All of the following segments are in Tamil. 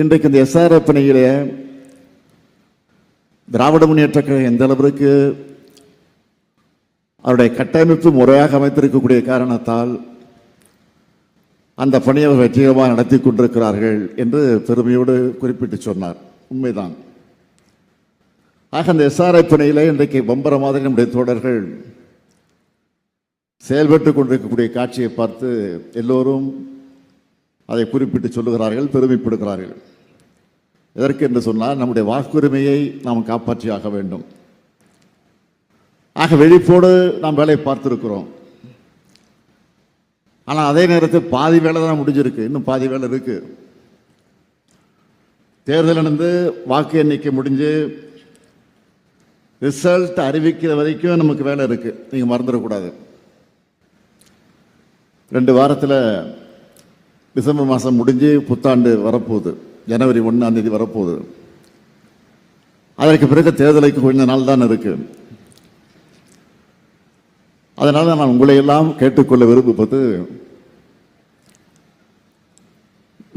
இன்றைக்கு இந்த எஸ்ஆர்எஃப் பணியிலே திராவிட முன்னேற்ற கழகம் எந்த அளவிற்கு அவருடைய கட்டமைப்பு முறையாக அமைத்திருக்கக்கூடிய காரணத்தால் அந்த பணியை வெற்றிகரமாக நடத்தி கொண்டிருக்கிறார்கள் என்று பெருமையோடு குறிப்பிட்டு சொன்னார். உண்மைதான். ஆக அந்த எஸ்ஆர்எஃப் பணியிலே இன்றைக்கு பம்பர மாதிரி நம்முடைய தோழர்கள் செயல்பட்டு கொண்டிருக்கக்கூடிய காட்சியை பார்த்து எல்லோரும் அதை குறிப்பிட்டு சொல்லுகிறார்கள், பெருமைப்படுகிறார்கள். எதற்கு என்று சொன்னால் நம்முடைய வாக்குரிமையை நாம் காப்பாற்றியாக வேண்டும். ஆக விழிப்போடு நாம் வேலையை பார்த்திருக்கிறோம். ஆனால் அதே நேரத்தில் பாதி வேலை தான் முடிஞ்சிருக்கு, இன்னும் பாதி வேலை இருக்கு. தேர்தல் நடந்து வாக்கு எண்ணிக்கை முடிஞ்சு ரிசல்ட் அறிவிக்கிற வரைக்கும் நமக்கு வேலை இருக்கு. நீங்க மறந்துடக்கூடாது. 2 வாரத்தில் டிசம்பர் மாதம் முடிஞ்சு புத்தாண்டு வரப்போகுது. ஜனவரி 1ஆம் தேதி வரப்போகுது. அதற்கு பிறகு தேர்தலுக்கு கொஞ்ச நாள் தான் இருக்கு. அதனால நான் உங்களை எல்லாம் கேட்டுக்கொள்ள விரும்புவது,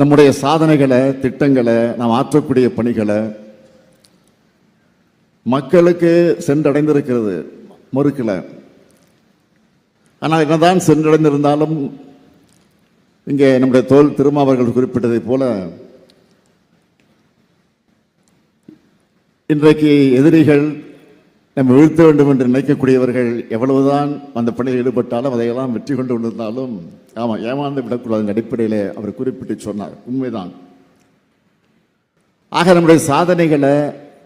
நம்முடைய சாதனைகளை, திட்டங்களை, நாம் ஆற்றக்கூடிய பணிகளை மக்களுக்கு சென்றடைந்திருக்கிறது, மறுக்கல. ஆனால் என்னதான் சென்றடைந்திருந்தாலும் இங்கே நம்முடைய தோல் திருமாவர்கள் குறிப்பிட்டதை போல இன்றைக்கு எதிரிகள் நம்ம வீழ்த்த வேண்டும் என்று நினைக்கக்கூடியவர்கள் எவ்வளவுதான் அந்த பணியில் ஈடுபட்டாலும் அதையெல்லாம் வெற்றி கொண்டு கொண்டிருந்தாலும் ஏமாந்து விடக்கூடாது அடிப்படையில் அவர் குறிப்பிட்டு சொன்னார். உண்மைதான். ஆக நம்முடைய சாதனைகளை,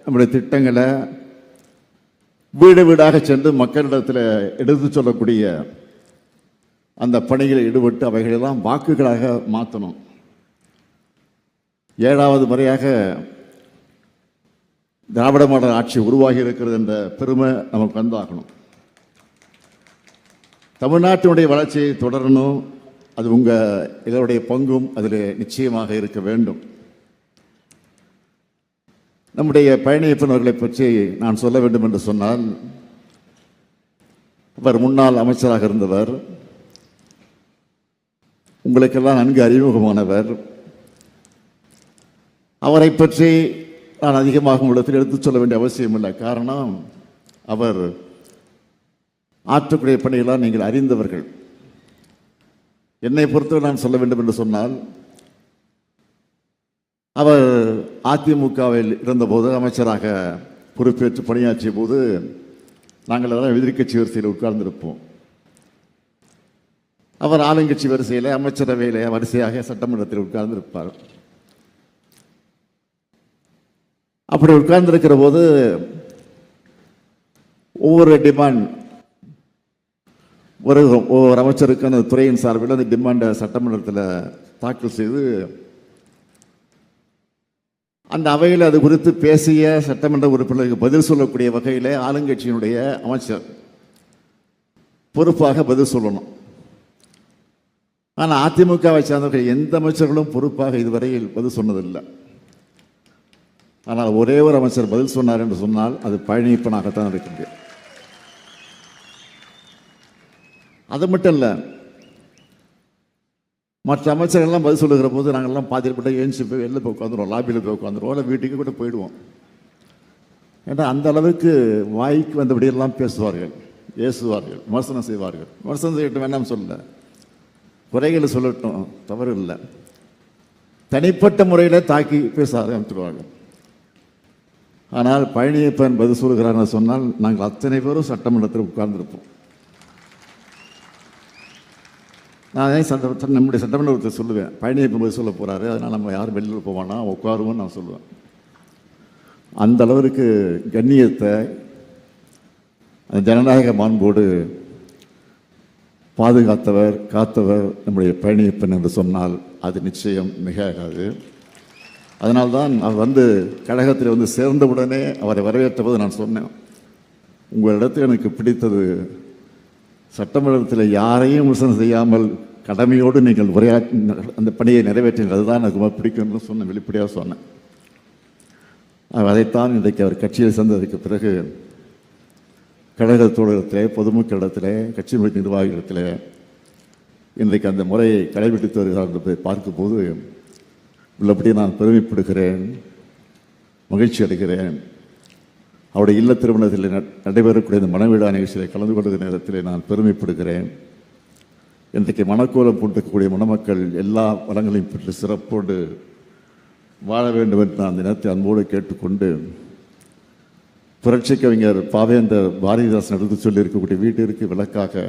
நம்முடைய திட்டங்களை வீடு வீடாக சென்று மக்களிடத்தில் எடுத்து சொல்லக்கூடிய அந்த பணிகளில் ஈடுபட்டு அவைகளெல்லாம் வாக்குகளாக மாற்றணும். 7வது முறையாக திராவிட மாடல் ஆட்சி உருவாகி இருக்கிறது என்ற பெருமை நமக்கு வந்தாகணும். தமிழ்நாட்டினுடைய வளர்ச்சியை தொடரணும். அது எங்களுடைய பங்கும் அதில் நிச்சயமாக இருக்க வேண்டும். நம்முடைய பயணியப்பனர்களை பற்றி நான் சொல்ல வேண்டும் என்று சொன்னால், அவர் முன்னாள் அமைச்சராக இருந்தவர், உங்களுக்கெல்லாம் நன்கு அறிமுகமானவர். அவரை பற்றி நான் அதிகமாக உங்களிடத்தில் எடுத்துச் சொல்ல வேண்டிய அவசியம் இல்லை. காரணம், அவர் ஆற்றக்கூடிய பணியெல்லாம் நீங்கள் அறிந்தவர்கள். என்னை பொறுத்தவரை நான் சொல்ல வேண்டும் என்று சொன்னால், அவர் அதிமுகவில் இருந்தபோது அமைச்சராக பொறுப்பேற்று பணியாற்றிய போது நாங்கள் எல்லாம் எதிர்கட்சி வரிசையில் உட்கார்ந்திருப்போம். அவர் ஆளுங்கட்சி வரிசையில், அமைச்சரவையில் வரிசையாக சட்டமன்றத்தில் உட்கார்ந்திருப்பார். அப்படி உட்கார்ந்திருக்கிற போது ஒவ்வொரு டிமாண்ட், ஒவ்வொரு அமைச்சருக்கு அந்த துறையின் சார்பில் அந்த டிமாண்டை சட்டமன்றத்தில் தாக்கல் செய்து அந்த அவையில் அது குறித்து பேசிய சட்டமன்ற உறுப்பினருக்கு பதில் சொல்லக்கூடிய வகையில் ஆளுங்கட்சியினுடைய அமைச்சர் பொறுப்பாக பதில் சொல்லணும். ஆனால் அதிமுகவை சார்ந்தவர்கள் எந்த அமைச்சர்களும் பொறுப்பாக இதுவரையில் பதில் சொன்னதில்லை. ஆனால் ஒரே ஒரு அமைச்சர் பதில் சொன்னார் என்று சொன்னால் அது பழனியப்பனாகத்தான் இருக்கின்றது. அது மட்டும் இல்லை, மற்ற அமைச்சர்கள்லாம் பதில் சொல்லுகிற போது நாங்கள்லாம் பாதிக்கப்பட்ட ஏஞ்சி போய் வெளில போய் உட்காந்துருவோம், லாபியில் போய் உட்காந்துருவோம், இல்லை வீட்டுக்கு கூட போயிடுவோம். ஏன்னா அந்த அளவுக்கு வாய்க்கு வந்தபடியெல்லாம் பேசுவார்கள், ஏசுவார்கள், விமர்சனம் செய்வார்கள். விமர்சனம் செய்யட்டும், வேண்டாம் சொல்லல, குறைகளை சொல்லட்டும், தவறு இல்லை. தனிப்பட்ட முறையில் தாக்கி பேச ஆரம்பித்துருவாங்க. ஆனால் பழனியப்பன் பதில் சொல்கிறார்னு சொன்னால் நாங்கள் அத்தனை பேரும் சட்டமன்றத்தில் உட்கார்ந்துருப்போம். நான் நம்முடைய சட்டமன்றத்தை சொல்லுவேன், பழனியப்பன் பதில் சொல்ல போகிறாரு, அதனால் நம்ம யாரும் வெளியில் போவானா உட்காருவோன்னு நான் சொல்லுவேன். அந்த அளவிற்கு கண்ணியத்தை, அந்த ஜனநாயக மாண்போடு பாதுகாத்தவர், காத்தவர் நம்முடைய பழனியப்பன் என்று சொன்னால் அது நிச்சயம் மிகாது. அதனால்தான் அவர் கழகத்தில் சேர்ந்தவுடனே அவரை வரவேற்றபோது நான் சொன்னேன், உங்களிடத்தில் எனக்கு பிடித்தது சட்டமன்றத்தில் யாரையும் விமர்சனம் செய்யாமல் கடமையோடு நீங்கள் அந்த பணியை நிறைவேற்றினீர்கள், அதுதான் எனக்கு ரொம்ப பிடிக்கும்னு சொன்னேன், வெளிப்படையாக சொன்னேன். அதைத்தான் இன்றைக்கு அவர் கட்சியில் சேர்ந்ததுக்கு பிறகு கழக தோழகத்திலே, பொதுமக்களிடத்திலே, கட்சி நிர்வாகிகளிடத்திலே இன்றைக்கு அந்த முறையை கடைபிடித்து வருகிறார் என்பதை பார்க்கும்போது உள்ளபடி நான் பெருமைப்படுகிறேன், மகிழ்ச்சி அடைகிறேன். அவருடைய இல்ல திருமணத்தில் நடைபெறக்கூடிய இந்த மணவிழா நிகழ்ச்சியில் கலந்து கொள்கிற நேரத்தில் நான் பெருமைப்படுகிறேன். இன்றைக்கு மணக்கோலம் பூண்டக்கூடிய மணமக்கள் எல்லா வளங்களையும் பெற்று சிறப்போடு வாழ வேண்டும் என்று நான் அந்த நேரத்தை அன்போடு கேட்டுக்கொண்டு, புரட்சி கவிஞர் பாவேந்தர் பாரதிதாசன் எடுத்து சொல்லியிருக்கக்கூடிய வீட்டிற்கு விளக்காக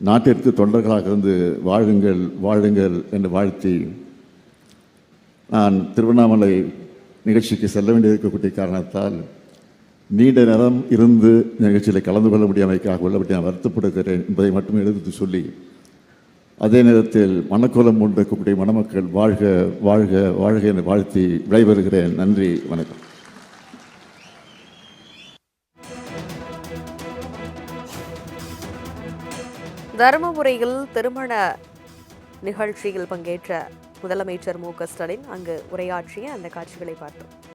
நாட்டிற்கு தொண்டர்களாக இருந்து வாழுங்கள் வாழுங்கள் என்று வாழ்த்தி, நான் திருவண்ணாமலை நிகழ்ச்சிக்கு செல்ல வேண்டியிருக்கக்கூடிய காரணத்தால் நீண்ட நேரம் இருந்து நிகழ்ச்சியில் கலந்து கொள்ள முடியாமைக்காக உள்ளபடி நான் வருத்தப்படுகிறேன் என்பதை மட்டுமே எடுத்து சொல்லி, அதே நேரத்தில் மணக்கோலம் கொண்டிருக்கக்கூடிய மணமக்கள் வாழ்க வாழ்க வாழ்க என வாழ்த்தி விடைபெறுகிறேன். நன்றி, வணக்கம். தருமபுரியில் திருமண நிகழ்ச்சியில் பங்கேற்ற முதலமைச்சர் மு க ஸ்டாலின் அங்கு உரையாற்றிய அந்த காட்சிகளை பார்த்தோம்.